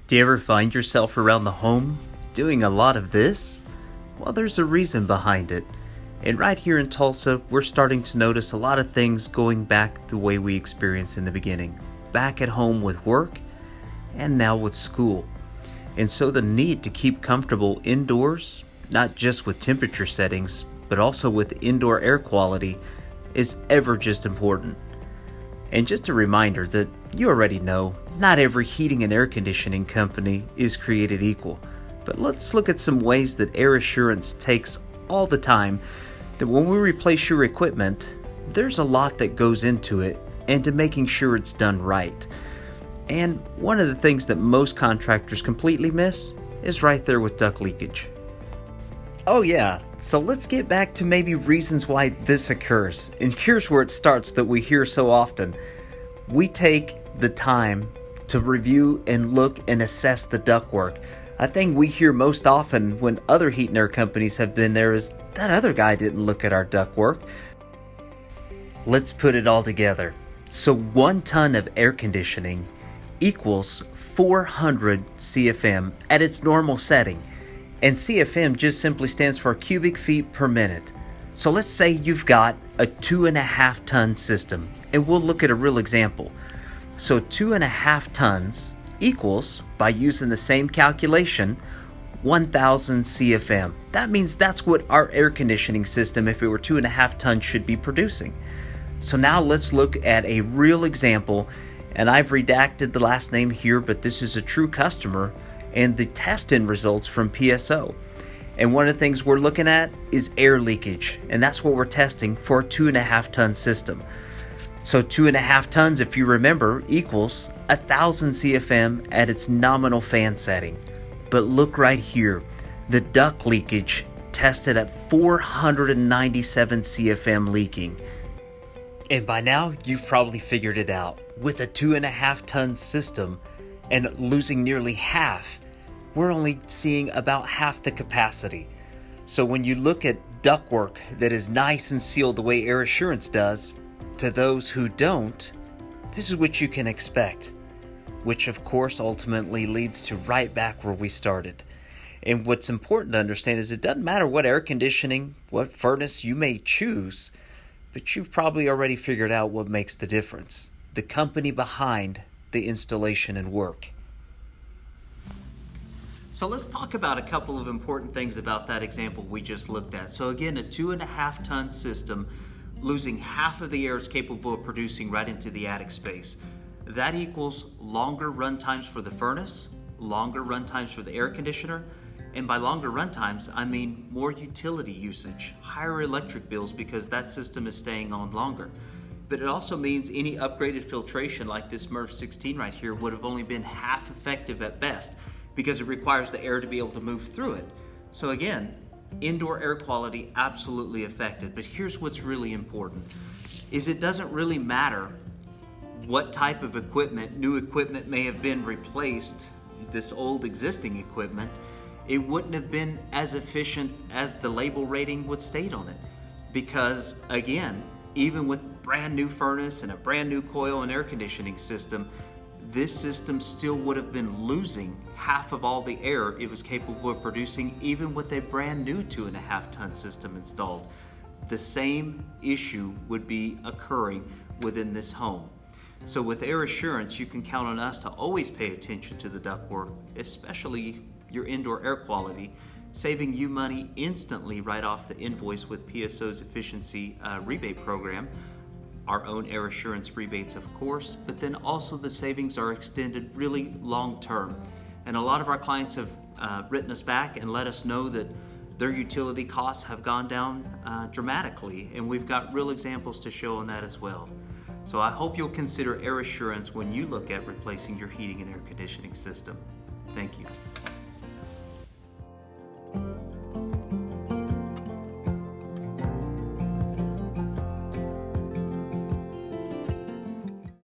Do you ever find yourself around the home doing a lot of this? Well, there's a reason behind it. And right here in Tulsa, we're starting to notice a lot of things going back the way we experienced in the beginning. Back at home with work and now with school. And so the need to keep comfortable indoors, not just with temperature settings, but also with indoor air quality, is ever just important. And just a reminder that you already know, not every heating and air conditioning company is created equal. But let's look at some ways that Air Assurance takes all the time, that when we replace your equipment, there's a lot that goes into it and to making sure it's done right. And one of the things that most contractors completely miss is right there with duct leakage. Oh yeah, so let's get back to maybe reasons why this occurs. And here's where it starts that we hear so often. We take the time to review and look and assess the ductwork. A thing we hear most often when other heat and air companies have been there is, that other guy didn't look at our ductwork. Let's put it all together. So 1 ton of air conditioning equals 400 CFM at its normal setting. And CFM just simply stands for cubic feet per minute. So let's say you've got a 2.5 ton system, and we'll look at a real example. So 2.5 tons equals, by using the same calculation, 1,000 CFM. That means that's what our air conditioning system, if it were 2.5 tons, should be producing. So now let's look at a real example, and I've redacted the last name here, but this is a true customer, and the test-in results from PSO. And one of the things we're looking at is air leakage, and that's what we're testing for a 2.5 ton system. So 2.5 tons, if you remember, equals 1,000 CFM at its nominal fan setting. But look right here, the duct leakage tested at 497 CFM leaking. And by now, you've probably figured it out. With a 2.5 ton system and losing nearly half, we're only seeing about half the capacity. So when you look at ductwork that is nice and sealed the way Air Assurance does, to those who don't, this is what you can expect. Which of course ultimately leads to right back where we started. And what's important to understand is it doesn't matter what air conditioning, what furnace you may choose, but you've probably already figured out what makes the difference. The company behind the installation and work. So let's talk about a couple of important things about that example we just looked at. So again, a 2.5 ton system losing half of the air it's capable of producing right into the attic space. That equals longer run times for the furnace, longer run times for the air conditioner, and by longer run times, I mean more utility usage, higher electric bills because that system is staying on longer. But it also means any upgraded filtration like this MERV 16 right here would have only been half effective at best because it requires the air to be able to move through it. So again, indoor air quality absolutely affected. But here's what's really important, is it doesn't really matter what type of equipment, new equipment may have been replaced, this old existing equipment, it wouldn't have been as efficient as the label rating would state on it. Because again, even with brand new furnace and a brand new coil and air conditioning system, this system still would have been losing half of all the air it was capable of producing, even with a brand new 2.5 ton system installed. The same issue would be occurring within this home. So with Air Assurance, you can count on us to always pay attention to the ductwork, especially your indoor air quality, saving you money instantly right off the invoice with PSO's efficiency rebate program, our own Air Assurance rebates of course, but then also the savings are extended really long term. And a lot of our clients have written us back and let us know that their utility costs have gone down dramatically, and we've got real examples to show on that as well. So I hope you'll consider Air Assurance when you look at replacing your heating and air conditioning system. Thank you.